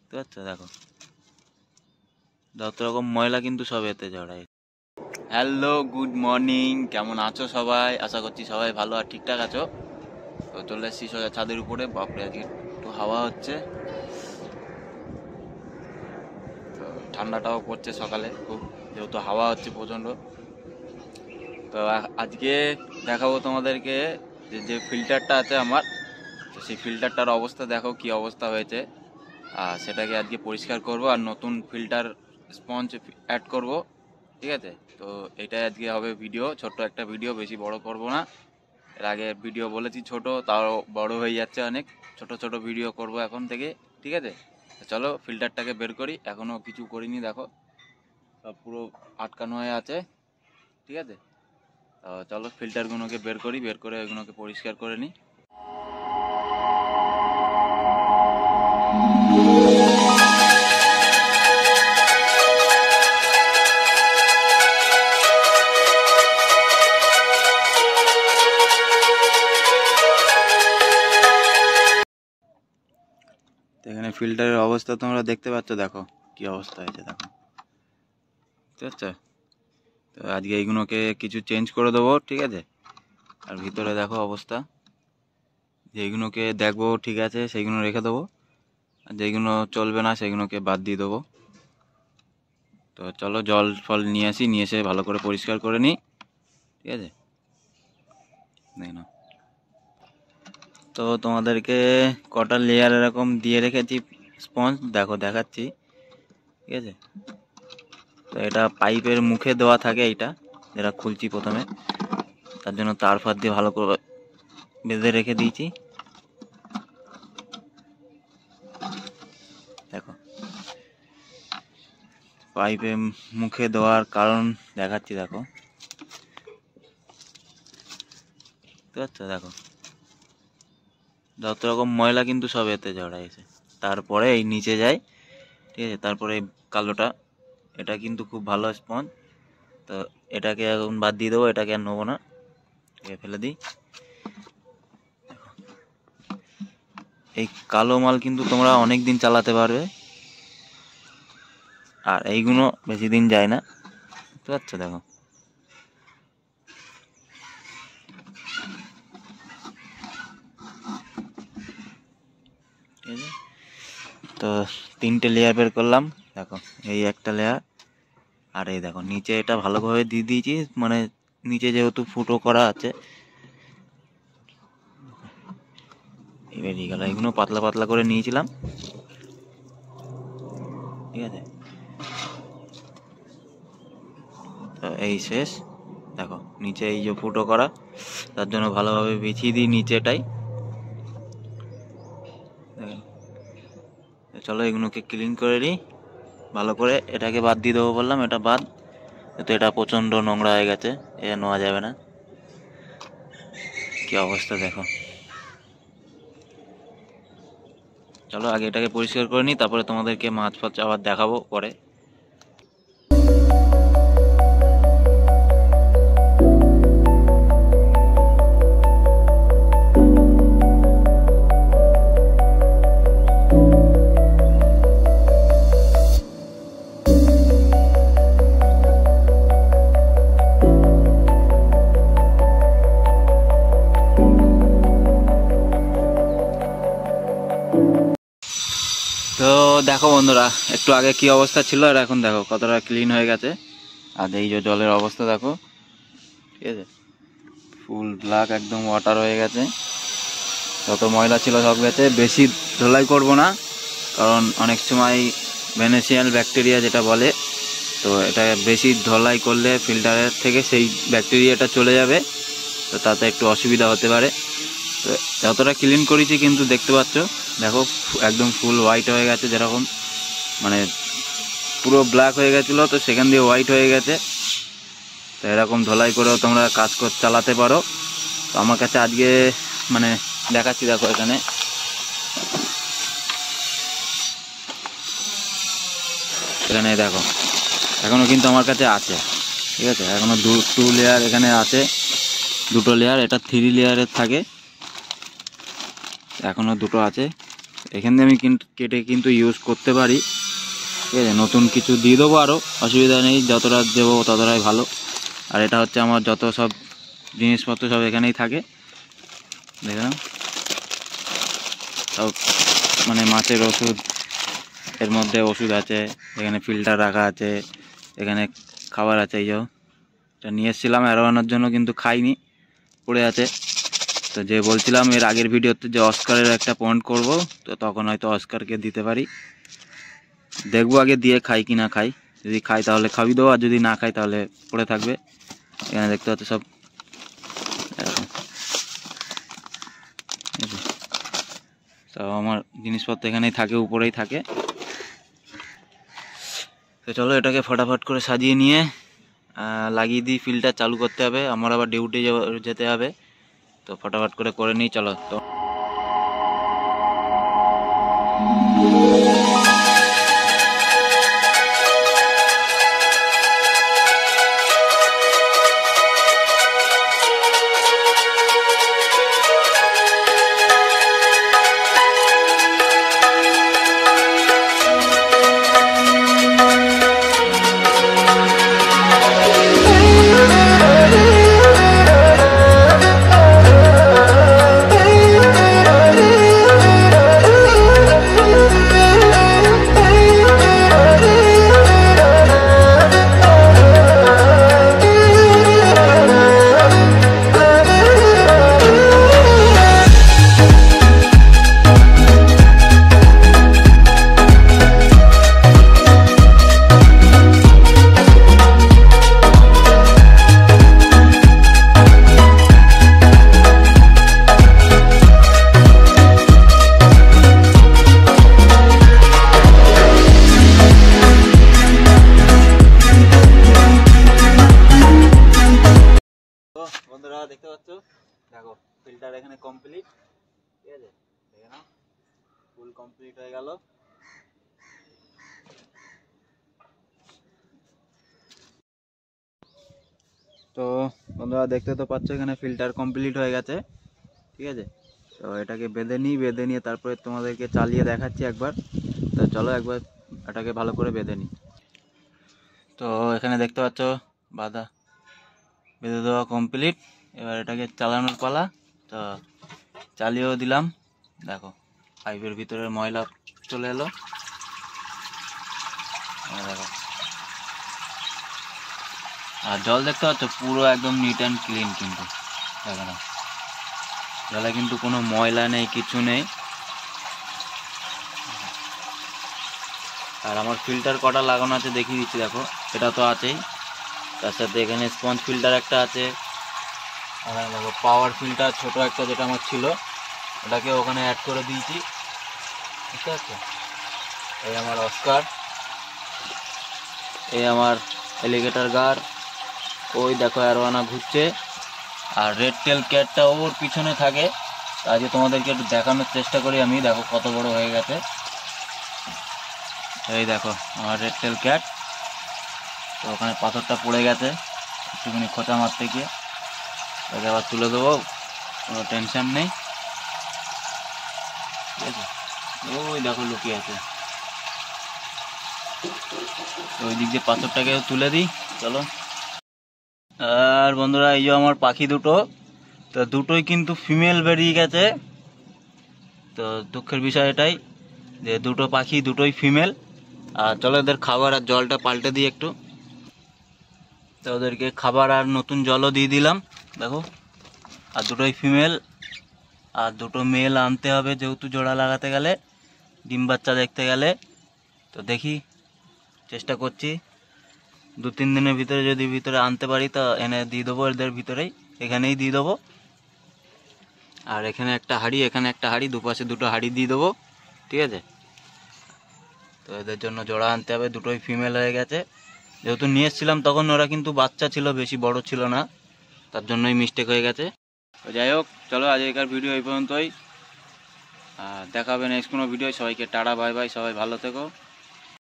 তো আচ্ছা দেখো যত রকম ময়লা কিন্তু সব এতে জড়ায়। হ্যালো গুড মর্নিং, কেমন আছো সবাই? আশা করছি সবাই ভালো আর ঠিকঠাক আছো। তো চলে এসেছি সোজা ছাদের উপরে। বাপরে আজকে একটু হাওয়া হচ্ছে, তো ঠান্ডাটাও পড়ছে সকালে খুব, যেহেতু হাওয়া হচ্ছে প্রচণ্ড। তো আজকে দেখাবো তোমাদেরকে যে ফিল্টারটা আছে আমার, তো সেই ফিল্টারটার অবস্থা দেখো কি অবস্থা হয়েছে। সেটাকে আজকে পরিষ্কার করব আর নতুন ফিল্টার স্পঞ্জ অ্যাড করব, ঠিক আছে? তো এটাই আজকে হবে ভিডিও, ছোট্ট একটা ভিডিও, বেশি বড় করব না। এর আগে ভিডিও বলেছি ছোট, তাও বড় হয়ে যাচ্ছে অনেক। ছোট ছোট ভিডিও করব এখন থেকে, ঠিক আছে? চলো ফিল্টারটাকে বের করি, এখনও কিছু করিনি, দেখো সব পুরো আটকানো হয়ে আছে, ঠিক আছে? তো চলো ফিল্টারগুলোকে বের করি, বের করে ওইগুলোকে পরিষ্কার করে নিই। এখানে ফিল্টারের অবস্থা তোমরা দেখতে পাচ্ছ, দেখো কি অবস্থা হয়েছে, দেখো ঠিক আছে? তো আজকে এইগুলোকে কিছু চেঞ্জ করে দেবো, ঠিক আছে? আর ভিতরে দেখো অবস্থা, যেইগুলোকে দেখবো ঠিক আছে সেইগুলো রেখে দেবো, আর যেইগুলো চলবে না সেগুলোকে বাদ দিয়ে দেবো। তো চলো জল ফল নিয়ে আসি, নিয়ে এসে ভালো করে পরিষ্কার করে নিই, ঠিক আছে? দেখো তো তোমাদেরকে কটা লেয়ার এরকম দিয়ে রেখেছি স্পঞ্জ, দেখো দেখাচ্ছি, ঠিক আছে? তো এটা পাইপের মুখে দেওয়া থাকে, এইটা যেটা খুলছি প্রথমে, তার জন্য তার ফার দিয়ে ভালো করে বেঁধে রেখে দিয়েছি। দেখো পাইপে মুখে দেওয়ার কারণ দেখাচ্ছি, দেখো ঠিক আছে? দেখো যত রকম ময়লা কিন্তু সব এতে জড়াইছে, তারপরে এই নিচে যায়, ঠিক আছে? তারপরে এই কালোটা, এটা কিন্তু খুব ভালো স্পঞ্জ। তো এটাকে এখন বাদ দিয়ে দেবো, এটাকে আর নেবো না, ফেলে দিই। এই কালো মাল কিন্তু তোমরা অনেক দিন চালাতে পারবে, আর এইগুলো বেশি দিন যায় না, বুঝতে পারছো? দেখো ঠিক আছে, তো 3টে লেয়ার বের করলাম, দেখো এই একটা লেয়ার, আর এই দেখো নিচে এটা ভালোভাবে দিয়ে দিয়েছি, মানে নিচে যেহেতু ফুটো করা আছে এই বেরিয়ে গেল। এইগুলো পাতলা পাতলা করে নিয়েছিলাম, ঠিক আছে? তো এই শেষ, দেখো নিচে এই যে ফুটো করা, তার জন্য ভালোভাবে বিছিয়ে দিই নিচেটাই। চলো এগুলোকে ক্লিন করে নিই ভালো করে। এটাকে বাদ দিয়ে দেবো বললাম, এটা বাদ, তো এটা প্রচণ্ড নোংরা হয়ে গেছে, এটা নেওয়া যাবে না। কি অবস্থা দেখো, চলো আগে এটাকে পরিষ্কার করে নিই, তারপরে তোমাদেরকে মাছ ফাছ আবার দেখাবো পরে। তো দেখো বন্ধুরা, একটু আগে কি অবস্থা ছিল আর এখন দেখো কতটা ক্লিন হয়ে গেছে। আর এই যে জলের অবস্থা দেখো, ঠিক আছে? ফুল ব্ল্যাক একদম ওয়াটার হয়ে গেছে, যত ময়লা ছিল সব গেছে। বেশি ধোলাই করব না, কারণ অনেক সময় ভেনেসিয়াল ব্যাকটেরিয়া যেটা বলে, তো এটা বেশি ধোলাই করলে ফিল্টারের থেকে সেই ব্যাকটেরিয়াটা চলে যাবে, তো তাতে একটু অসুবিধা হতে পারে। তো যতটা ক্লিন করেছি কিন্তু দেখতে পাচ্ছ, দেখো একদম ফুল হোয়াইট হয়ে গেছে, যেরকম মানে পুরো ব্ল্যাক হয়ে গেছিলো তো সেখান দিয়ে হোয়াইট হয়ে গেছে। তো এরকম ধোলাই করেও তোমরা কাজ চালাতে পারো। তো আমার কাছে আজকে মানে দেখাচ্ছি, দেখো এখানে এখানে দেখো এখনও কিন্তু আমার কাছে আছে, ঠিক আছে? এখনও টু লেয়ার এখানে আছে, 2টো লেয়ার, এটা 3 লেয়ারের থাকে, এখনও 2টো আছে। এখান দিয়ে আমি কেটে কিন্তু ইউজ করতে পারি, ঠিক আছে। নতুন কিছু দিয়ে দেবো, আরও অসুবিধা নেই, যতটা দেবো ততটাই ভালো। আর এটা হচ্ছে আমার যত সব জিনিসপত্র সব এখানেই থাকে, দেখলাম সব মানে মাছের ওষুধ, এর মধ্যে ওষুধ আছে, এখানে ফিল্টার রাখা আছে, এখানে খাবার আছে। এই এটা নিয়ে এসেছিলাম অ্যারোয়ানোর জন্য, কিন্তু খাইনি, পড়ে আছে। তো যে বলছিলাম এর আগের ভিডিওতে যে অস্কারের একটা পয়েন্ট করব, তো তখন হয়তো অস্কারকে দিতে পারি, দেখবো আগে দিয়ে খাই কি না খাই। যদি খাই তাহলে খাবি দেবো, আর যদি না খাই তাহলে পড়ে থাকবে। এখানে দেখতে পাচ্ছ সব সব আমার জিনিসপত্র এখানেই থাকে, উপরেই থাকে। তো চলো এটাকে ফটাফট করে সাজিয়ে নিয়ে লাগিয়ে দিই, ফিল্টার চালু করতে হবে, আমার আবার ডিউটি যেতে হবে। তো ফটাফট করে নিই, চলো। তো বন্ধুরা দেখতে পাচ্ছ, দেখো ফিল্টার এখানে কমপ্লিট, ঠিক আছে, দেখে নাও ফুল কমপ্লিট হয়ে গেল। তো বন্ধুরা দেখতে তো পাচ্ছ এখানে ফিল্টার কমপ্লিট হয়ে গেছে, ঠিক আছে। তো এটাকে বেঁধে নিয়ে তারপরে তোমাদেরকে চালিয়ে দেখাচ্ছি একবার। তো চলো একবার এটাকে ভালো করে বেঁধে নিই। তো এখানে দেখতে পাচ্ছ বেঁধে দেওয়া কমপ্লিট, এবার এটাকে চালানোর পালা। তো চালিয়েও দিলাম, দেখো পাইপের ভিতরের ময়লা চলে এলো, দেখো। আর জল দেখতে পাচ্ছ পুরো একদম নিট অ্যান্ড ক্লিন, কিন্তু দেখো না, জলে কিন্তু কোনো ময়লা নেই, কিছু নেই। আর আমার ফিল্টার কটা লাগানো আছে দেখিয়ে দিচ্ছি, দেখো এটা তো আছেই, তার সাথে এখানে স্পঞ্জ ফিল্টার একটা আছে, আর দেখো পাওয়ার ফিল্টার ছোট একটা যেটা আমার ছিল ওটাকে ওখানে অ্যাড করে দিয়েছি, বুঝতে পারছো। এই আমার অস্কার, এই আমার এলিগেটর গার, ওই দেখো অ্যারোয়ানা ঘুরছে, আর রেড টেল ক্যাটটা ওর পিছনে থাকে। আজকে তোমাদেরকে একটু দেখানোর চেষ্টা করি আমি, দেখো কত বড় হয়ে গেছে। এই দেখো আমার রেড টেল ক্যাট, তো ওখানে পাথরটা পড়ে গেছে একটুখানি খোঁচা মারতে গিয়ে, তাকে আবার তুলে দেবো, কোনো টেনশন নেই, ঠিক আছে। ওই দেখো লুকিয়ে আছে, ওই দিক দিয়ে পাথরটাকে তুলে দিই, চলো। আর বন্ধুরা এই যে আমার পাখি দুটো, তো দুটোই কিন্তু ফিমেল বেরিয়ে গেছে। তো দুঃখের বিষয় এটাই যে দুটো পাখি দুটোই ফিমেল। আর চলো এদের খাবার আর জলটা পাল্টে দিই একটু। তো ওদেরকে খাবার আর নতুন জলও দিয়ে দিলাম, দেখো। আর দুটোই ফিমেল, আর দুটো মেল আনতে হবে যেহেতু জোড়া লাগাতে গেলে, ডিম বাচ্চা দেখতে গেলে। তো দেখি, চেষ্টা করছি 2-3 দিনের ভিতরে যদি ভিতরে আনতে পারি তো এনে দিয়ে দেবো এদের ভিতরেই, এখানেই দিয়ে দেবো। আর এখানে একটা হাঁড়ি, এখানে একটা হাঁড়ি, দুপাশে দুটো হাঁড়ি দিয়ে দেবো, ঠিক আছে। তো এদের জন্য জোড়া আনতে হবে, দুটোই ফিমেল হয়ে গেছে। যেহেতু নিয়ে এসেছিলাম তখন ওরা কিন্তু বাচ্চা ছিল, বেশি বড় ছিল না, তার জন্যই মিস্টেক হয়ে গেছে। তো যাই হোক, চলো আজকের ভিডিও এই পর্যন্তই, দেখা হবে নেক্সট কোনো ভিডিও। সবাইকে টাটা, বাই বাই, সবাই ভালো থেকো।